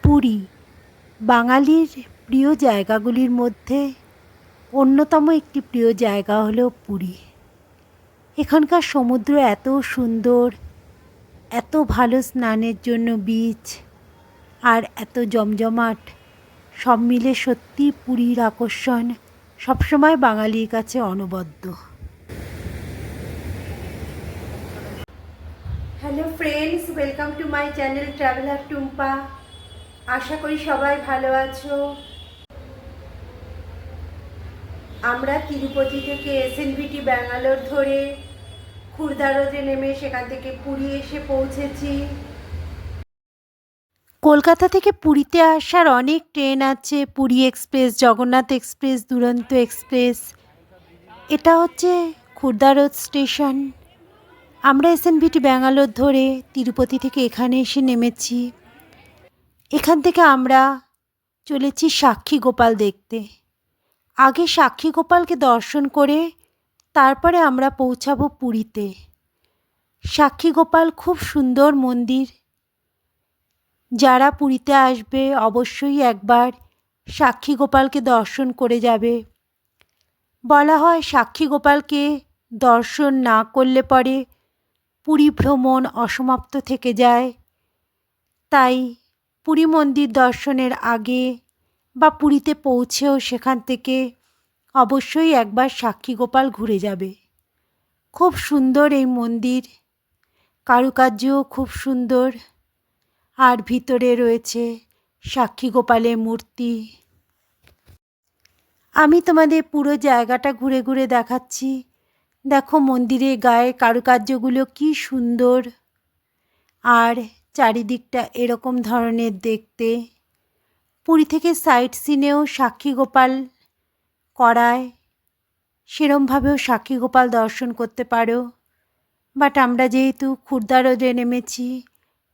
পুরী বাঙালির প্রিয় জায়গাগুলির মধ্যে অন্যতম একটি প্রিয় জায়গা হলো পুরী। এখানকার সমুদ্র এত সুন্দর, এত ভালো স্নানের জন্য বিচ, আর এত জমজমাট, সব মিলে সত্যি পুরীর আকর্ষণ সবসময় বাঙালির কাছে অনবদ্য। Hello friends, welcome to my channel traveller Tumpa. আশা করি সবাই ভালো আছো। আমরা তিরুপতি থেকে এসএনভিটি ব্যাঙ্গালোর ধরে খুর্দা রোডে নেমে সেখান থেকে পুরী এসে পৌঁছেছি। কলকাতা থেকে পুরীতে আসার অনেক ট্রেন আছে, পুরী এক্সপ্রেস, জগন্নাথ এক্সপ্রেস, দুরন্ত এক্সপ্রেস। এটা হচ্ছে খুর্দা রোড স্টেশন। আমরা এসএনভিটি ব্যাঙ্গালোর ধরে তিরুপতি থেকে এখানে এসে নেমেছি। এখান থেকে আমরা চলেছি সাক্ষী গোপাল দেখতে। আগে সাক্ষী গোপালকে দর্শন করে তারপরে আমরা পৌঁছাবো পুরীতে। সাক্ষী গোপাল খুব সুন্দর মন্দির। যারা পুরীতে আসবে অবশ্যই একবার সাক্ষী গোপালকে দর্শন করে যাবে। বলা হয় সাক্ষী গোপালকে দর্শন না করলে পরে পুরী ভ্রমণ অসমাপ্ত থেকে যায়। তাই পুরী মন্দির দর্শনের আগে বা পুরীতে পৌঁছেও সেখান থেকে অবশ্যই একবার সাক্ষী গোপাল ঘুরে যাবে। খুব সুন্দর এই মন্দির, কারুকার্যও খুব সুন্দর, আর ভিতরে রয়েছে সাক্ষী গোপালের মূর্তি। আমি তোমাদের পুরো জায়গাটা ঘুরে ঘুরে দেখাচ্ছি। দেখো মন্দিরের গায়ে কারুকার্যগুলো কি সুন্দর, আর চারিদিকটা এরকম ধরনের দেখতে। পুরী থেকে সাইট সিনেও সাক্ষী গোপাল করায়, সেরমভাবেও সাক্ষী গোপাল দর্শন করতে পারো। বাট আমরা যেহেতু খুর্দা রোডে নেমেছি,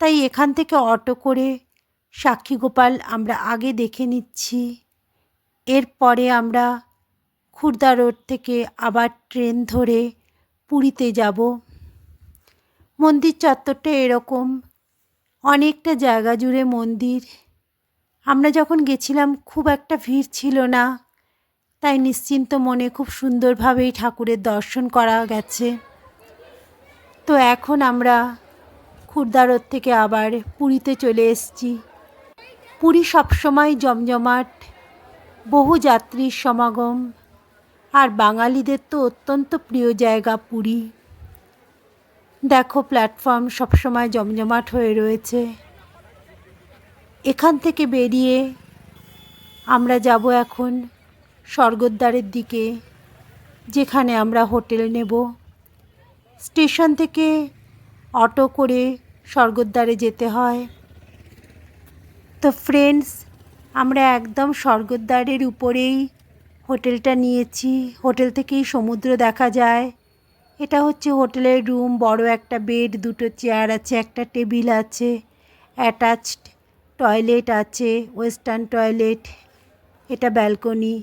তাই এখান থেকে অটো করে সাক্ষী গোপাল আমরা আগে দেখে নিচ্ছি। এরপরে আমরা খুর্দা রোড থেকে আবার ট্রেন ধরে পুরীতে যাব। মন্দির চত্বরটা এরকম, অনেকটা জায়গা জুড়ে মন্দির। আমরা যখন গেছিলাম খুব একটা ভিড় ছিল না, তাই নিশ্চিন্ত মনে খুব সুন্দরভাবেই ঠাকুরের দর্শন করা গেছে। তো এখন আমরা খুর্দা রোড থেকে আবার পুরীতে চলে এসেছি। পুরী সবসময় জমজমাট, বহু যাত্রীর সমাগম, আর বাঙালিদের তো অত্যন্ত প্রিয় জায়গা পুরী। দেখো প্ল্যাটফর্ম সবসময় জমজমাট হয়ে রয়েছে। এখান থেকে বেরিয়ে আমরা যাব এখন স্বর্গদ্বারের দিকে, যেখানে আমরা হোটেল নেব। স্টেশন থেকে অটো করে স্বর্গদ্বারে যেতে হয়। তো ফ্রেন্ডস, আমরা একদম স্বর্গদ্বারের উপরেই হোটেলটা নিয়েছি। হোটেল থেকেই সমুদ্র দেখা যায়। এটা হচ্ছে হোটেলের রুম। বড় একটা বেড, দুটো চেয়ার আছে, একটা টেবিল আছে, অ্যাটাচড টয়লেট আছে, ওয়েস্টার্ন টয়লেট। এটা ব্যালকনি।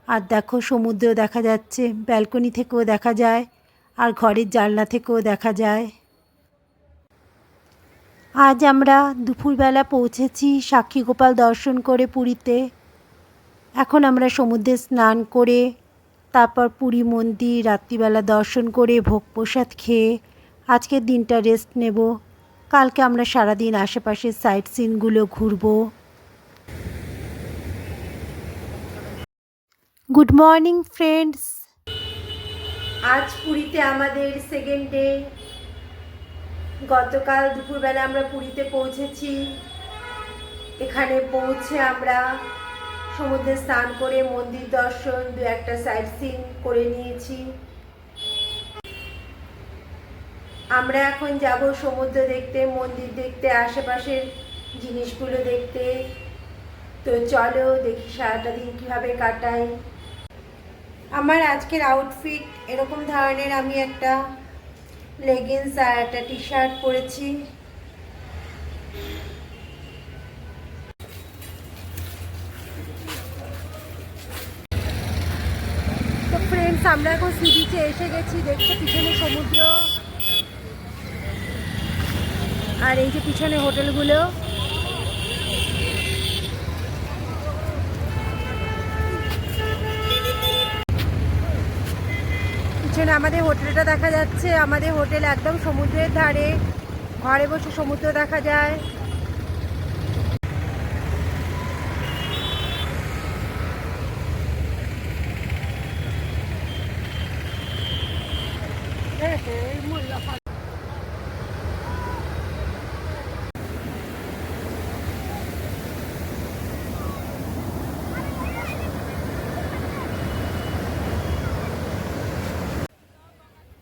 আর দেখো সমুদ্র দেখা যাচ্ছে, ব্যালকনি থেকেও দেখা যায়, আর ঘরের জানলা থেকেও দেখা যায়। আজ আমরা দুপুরবেলা পৌঁছেছি সাক্ষী গোপাল দর্শন করে পুরীতে। এখন আমরা সমুদ্রে স্নান করে তারপর পুরী মন্দির রাত্রিবেলা দর্শন করে ভোগ প্রসাদ খেয়ে আজকের দিনটা রেস্ট নেব। কালকে আমরা সারাদিন আশেপাশের সাইট সিনগুলো ঘুরব। Good morning friends. আজ পুরীতে আমাদের সেকেন্ড ডে। গতকাল দুপুরবেলা আমরা পুরীতে পৌঁছেছি। এখানে পৌঁছে আমরা সমুদ্রে স্নান করে মন্দির দর্শন, দু একটা সাইট সিন করে নিয়েছি। আমরা এখন যাব সমুদ্র দেখতে, মন্দির দেখতে, আশেপাশের জিনিসগুলো দেখতে। তো চলো দেখি সারাটা দিন কীভাবে কাটাই। আমার আজকের আউটফিট এরকম ধরনের। আমি একটা লেগিংস আর একটা টি শার্ট পরেছি। তো ফ্রেন্ডস, আমরা এখন সি বিচে এসে গেছি। দেখছো পিছনে সমুদ্র, আর এই যে পিছনে হোটেলগুলো। এখানে আমাদের হোটেলটা দেখা যাচ্ছে। আমাদের হোটেল একদম সমুদ্রের ধারে, ঘরে বসে সমুদ্র দেখা যায়।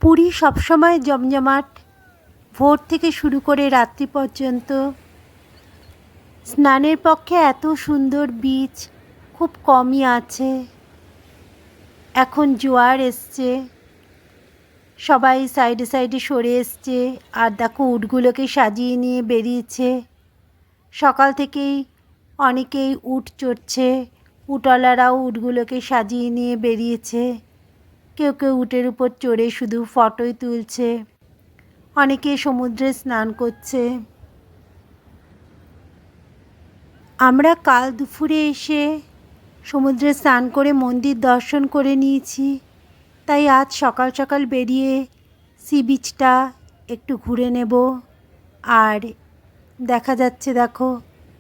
পুরী সবসময় জমজমাট, ভোর থেকে শুরু করে রাত্রি পর্যন্ত। স্নানের পক্ষে এত সুন্দর বিচ খুব কমই আছে। এখন জোয়ার এসছে, সবাই সাইডে সাইডে সরে এসছে। আর দেখো উটগুলোকে সাজিয়ে নিয়ে বেরিয়েছে। সকাল থেকেই অনেকেই উট চড়ছে, উটওয়ালারাও উটগুলোকে সাজিয়ে নিয়ে বেরিয়েছে। কেউ কেউ উটের উপর চড়ে শুধু ফটোই তুলছে, অনেকে সমুদ্রে স্নান করছে। আমরা কাল দুপুরে এসে সমুদ্রে স্নান করে মন্দির দর্শন করে নিয়েছি। তাই আজ সকাল সকাল বেরিয়ে সি বিচটা একটু ঘুরে নেব। আর দেখা যাচ্ছে দেখো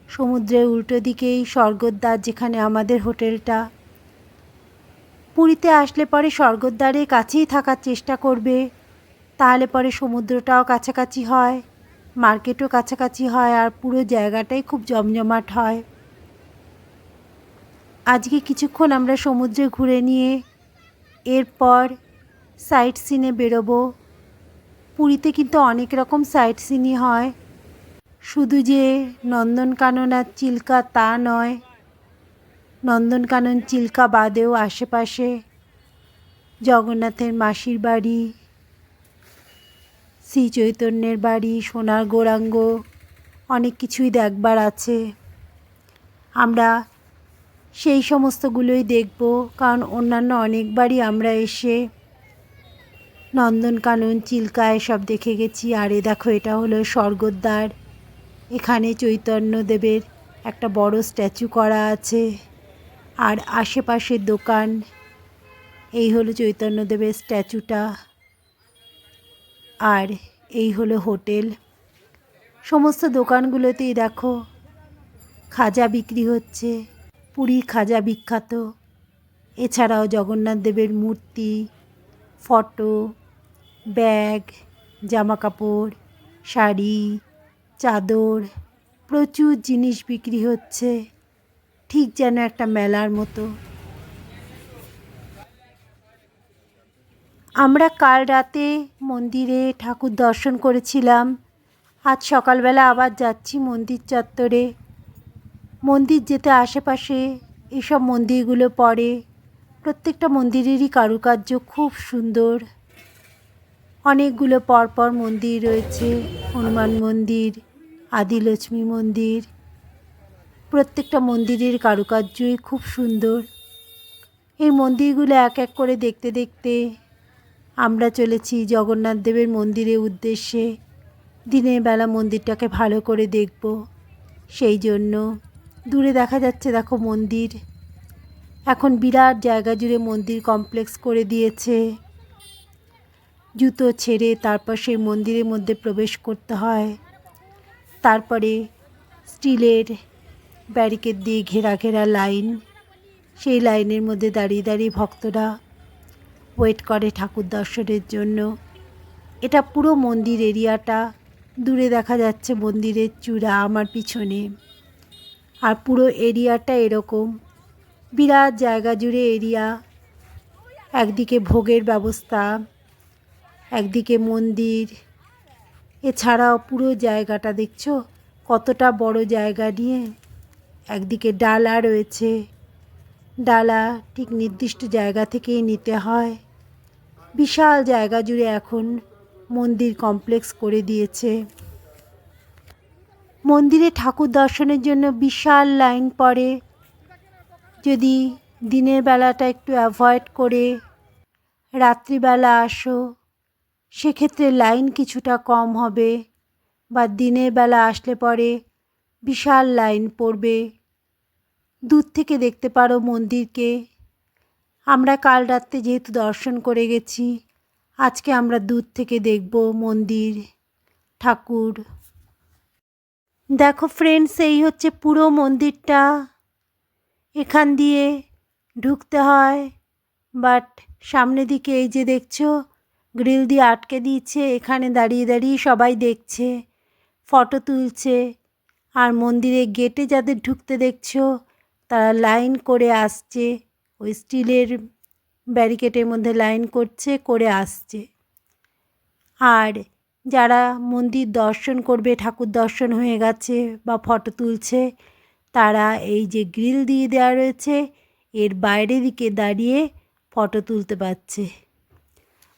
সমুদ্রের উল্টো দিকেই স্বর্গদ্বার, যেখানে আমাদের হোটেলটা। পুরীতে আসলে পরে স্বর্গদ্বারের কাছেই থাকার চেষ্টা করবে, তাহলে পরে সমুদ্রটাও কাছাকাছি হয়, মার্কেটও কাছাকাছি হয়, আর পুরো জায়গাটাই খুব জমজমাট হয়। আজকে কিছুক্ষণ আমরা সমুদ্রে ঘুরে নিয়ে এরপর সাইট সিনে বেরোবো। পুরীতে কিন্তু অনেক রকম সাইট সিনই হয়, শুধু যে নন্দনকানন আর চিল্কা তা নয়। নন্দনকানন চিল্কা বাদেও আশেপাশে জগন্নাথের মাসির বাড়ি, শ্রী চৈতন্যের বাড়ি, সোনার গৌরাঙ্গ, অনেক কিছুই দেখবার আছে। আমরা সেই সমস্তগুলোই দেখব, কারণ অন্যান্য অনেকবারই আমরা এসে নন্দনকানন চিল্কা এসব দেখে গেছি। আর এ দেখো এটা হলো স্বর্গদ্বার। এখানে চৈতন্যদেবের একটা বড় স্ট্যাচু করা আছে, আর আশেপাশের দোকান। এই হলো চৈতন্যদেবের স্ট্যাচুটা, আর এই হলো হোটেল। সমস্ত দোকানগুলোতেই দেখো খাজা বিক্রি হচ্ছে, পুরীর খাজা বিখ্যাত। এছাড়াও জগন্নাথ দেবের মূর্তি, ফটো, ব্যাগ, জামাকাপড়, শাড়ি, চাদর, প্রচুর জিনিস বিক্রি হচ্ছে, ঠিক যেন একটা মেলার মতো। আমরা কাল রাতে মন্দিরে ঠাকুর দর্শন করেছিলাম। আজ সকালবেলা আবার যাচ্ছি মন্দির চত্বরে। মন্দির যেতে আশেপাশে এসব মন্দিরগুলো পড়ে। প্রত্যেকটা মন্দিরেরই কারুকার্য খুব সুন্দর। অনেকগুলো পরপর মন্দির রয়েছে, হনুমান মন্দির, আদিলক্ষ্মী মন্দির। প্রত্যেকটা মন্দিরের কারুকার্যই খুব সুন্দর। এই মন্দিরগুলো এক এক করে দেখতে দেখতে আমরা চলেছি জগন্নাথ দেবের মন্দিরের উদ্দেশ্যে। দিনের বেলা মন্দিরটাকে ভালো করে দেখব, সেই জন্য দূরে দেখা যাচ্ছে দেখো মন্দির। এখন বিরাট জায়গা জুড়ে মন্দির কমপ্লেক্স করে দিয়েছে। জুতো ছেড়ে তারপর সেই মন্দিরের মধ্যে প্রবেশ করতে হয়। তারপরে স্টিলের ব্যারিকেড দিয়ে ঘেরা ঘেরা লাইন, সেই লাইনের মধ্যে দাঁড়িয়ে দাঁড়িয়ে ভক্তরা ওয়েট করে ঠাকুর দর্শনের জন্য। এটা পুরো মন্দির এরিয়াটা। দূরে দেখা যাচ্ছে মন্দিরের চূড়া আমার পিছনে। আর পুরো এরিয়াটা এরকম বিরাট জায়গা জুড়ে এরিয়া। একদিকে ভোগের ব্যবস্থা, একদিকে মন্দির। এছাড়াও পুরো জায়গাটা দেখছো কতটা বড় জায়গা নিয়ে। একদিকে ডালা রয়েছে, ডালা ঠিক নির্দিষ্ট জায়গা থেকেই নিতে হয়। বিশাল জায়গা জুড়ে এখন মন্দির কমপ্লেক্স করে দিয়েছে। মন্দিরে ঠাকুর দর্শনের জন্য বিশাল লাইন পড়ে। যদি দিনের বেলাটা একটু অ্যাভয়েড করে রাত্রিবেলা আসো, সেক্ষেত্রে লাইন কিছুটা কম হবে, বা দিনের বেলা আসলে পরে বিশাল লাইন পড়বে। দূর থেকে দেখতে পারো মন্দিরকে। আমরা কাল রাত্রে যেহেতু দর্শন করে গেছি, আজকে আমরা দূর থেকে দেখব মন্দির, ঠাকুর। দেখো ফ্রেন্ডস, এই হচ্ছে পুরো মন্দিরটা। এখান দিয়ে ঢুকতে হয়, বাট সামনে দিকে এই যে দেখছো গ্রিল দিয়ে আটকে দিয়েছে। এখানে দাঁড়িয়ে দাঁড়িয়ে সবাই দেখছে, ফটো তুলছে। আর মন্দিরের গেটে যাদের ঢুকতে দেখছো তারা লাইন করে আসছে, ওই স্টিলের ব্যারিকেডের মধ্যে লাইন করে আসছে। আর যারা মন্দির দর্শন করবে, ঠাকুর দর্শন হয়ে গেছে বা ফটো তুলছে, তারা এই যে গ্রিল দিয়ে দেওয়া রয়েছে এর বাইরের দিকে দাঁড়িয়ে ফটো তুলতে পারছে।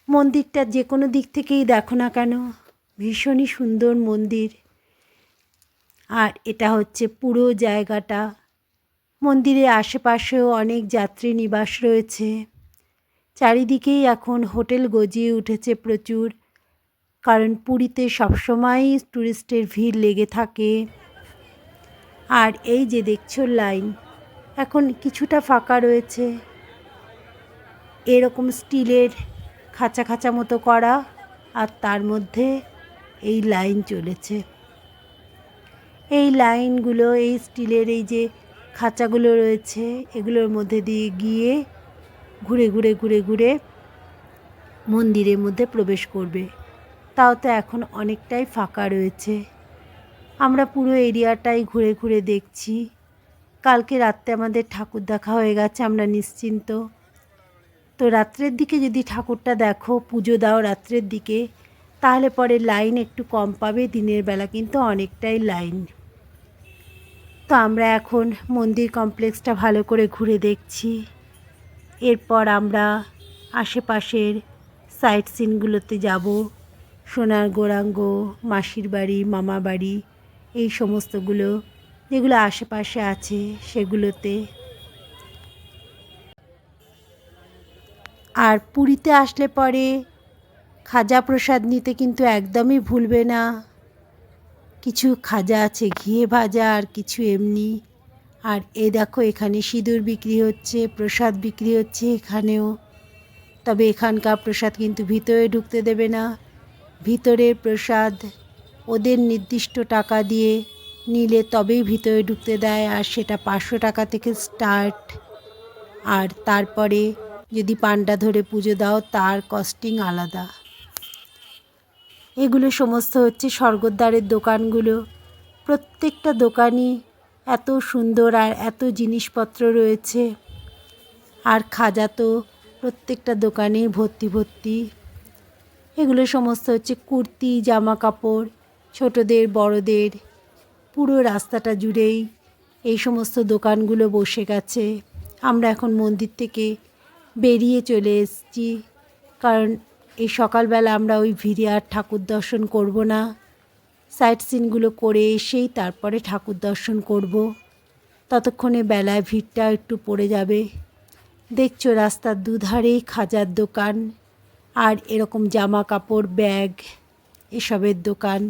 মন্দিরটা যে কোনো দিক থেকেই দেখো না কেন ভীষণই সুন্দর মন্দির। আর এটা হচ্ছে পুরো জায়গাটা। মন্দিরের আশেপাশেও অনেক যাত্রী নিবাস রয়েছে। চারিদিকেই এখন হোটেল গজিয়ে উঠেছে প্রচুর, কারণ পুরীতে সবসময়ই টুরিস্টের ভিড় লেগে থাকে। আর এই যে দেখছো লাইন, এখন কিছুটা ফাঁকা রয়েছে, এরকম স্টিলের খাঁচা খাঁচা মতো করা, আর তার মধ্যে এই লাইন চলেছে। এই লাইনগুলো, এই স্টিলের এই যে খাঁচাগুলো রয়েছে, এগুলোর মধ্যে দিয়ে গিয়ে ঘুরে ঘুরে ঘুরে ঘুরে মন্দিরের মধ্যে প্রবেশ করবে। তাও তো এখন অনেকটাই ফাঁকা রয়েছে। আমরা পুরো এরিয়াটাই ঘুরে ঘুরে দেখছি। কালকে রাত্রে আমাদের ঠাকুর দেখা হয়ে গেছে, আমরা নিশ্চিন্ত। তো রাত্রের দিকে যদি ঠাকুরটা দেখো, পুজো দাও রাত্রের দিকে, তাহলে পরে লাইন একটু কম পাবে। দিনের বেলা কিন্তু অনেকটাই লাইন। তো আমরা এখন মন্দির কমপ্লেক্সটা ভালো করে ঘুরে দেখছি। এরপর আমরা আশেপাশের সাইট সিনগুলোতে যাব। সোনার গৌরাঙ্গ, মাসির বাড়ি, মামা বাড়ি, এই সমস্তগুলো যেগুলো আশেপাশে আছে সেগুলোতে। আর পুরীতে আসলে পরে খাজা প্রসাদ নিতে কিন্তু একদমই ভুলবে না। কিছু খাজা আছে ঘিয়ে ভাজা, আর কিছু এমনি। আর এই দেখো এখানে সিঁদুর বিক্রি হচ্ছে, প্রসাদ বিক্রি হচ্ছে এখানেও। তবে এখানকার প্রসাদ কিন্তু ভিতরে ঢুকতে দেবে না। ভিতরের প্রসাদ ওদের নির্দিষ্ট টাকা দিয়ে নিলে তবেই ভিতরে ঢুকতে দেয়, আর সেটা 500 টাকা থেকে স্টার্ট। আর তারপরে যদি পান্ডা ধরে পুজো দাও তার কস্টিং আলাদা। এগুলো সমস্ত হচ্ছে স্বর্গদ্বারের দোকানগুলো। প্রত্যেকটা দোকানই এত সুন্দর আর এত জিনিসপত্র রয়েছে। আর খাজা তো প্রত্যেকটা দোকানেই ভর্তি ভর্তি। এগুলো সমস্ত হচ্ছে কুর্তি, জামা কাপড়, ছোটদের বড়দের। পুরো রাস্তাটা জুড়েই এই সমস্ত দোকানগুলো বসে গেছে। আমরা এখন মন্দির থেকে বেরিয়ে চলে এসেছি, কারণ এই সকালবেলা আমরা ওই ভিড়ে আর ঠাকুর দর্শন করব না। সাইট সিনগুলো করে এসেই তারপরে ঠাকুর দর্শন করব। ততক্ষণে বেলায় ভিড়টা একটু পড়ে যাবে। দেখছো রাস্তার দুধারেই খাজার দোকান, আর এরকম জামা কাপড়, ব্যাগ, এসবের দোকান।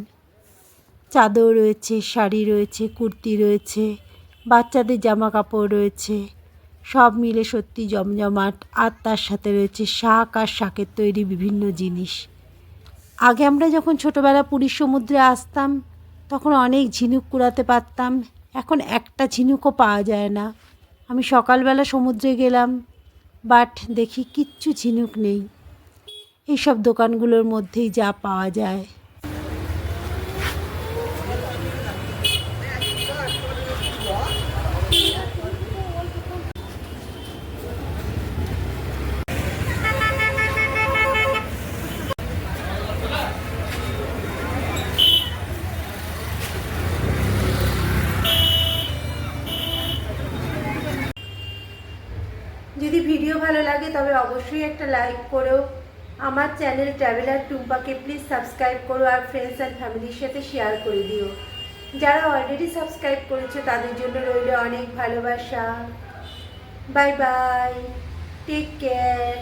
চাদর রয়েছে, শাড়ি রয়েছে, কুর্তি রয়েছে, বাচ্চাদের জামা কাপড় রয়েছে। সব মিলে সত্যি জমজমাট। আর তার সাথে রয়েছে শাক আর শাকের তৈরি বিভিন্ন জিনিস। আগে আমরা যখন ছোটোবেলা পুরীর সমুদ্রে আসতাম তখন অনেক ঝিনুক কুড়াতে পারতাম, এখন একটা ঝিনুকও পাওয়া যায় না। আমি সকালবেলা সমুদ্রে গেলাম, বাট দেখি কিচ্ছু ঝিনুক নেই। এইসব দোকানগুলোর মধ্যেই যা পাওয়া যায়। যদি ভিডিও ভালো লাগে তবে অবশ্যই একটা লাইক করো। আমার চ্যানেল ট্রাভেলার টুম্পাকে প্লিজ সাবস্ক্রাইব করো, আর ফ্রেন্ডস অ্যান্ড ফ্যামিলির সাথে শেয়ার করে দিও। যারা অলরেডি সাবস্ক্রাইব করেছে তাদের জন্য রইল অনেক ভালোবাসা। Bye bye, take care.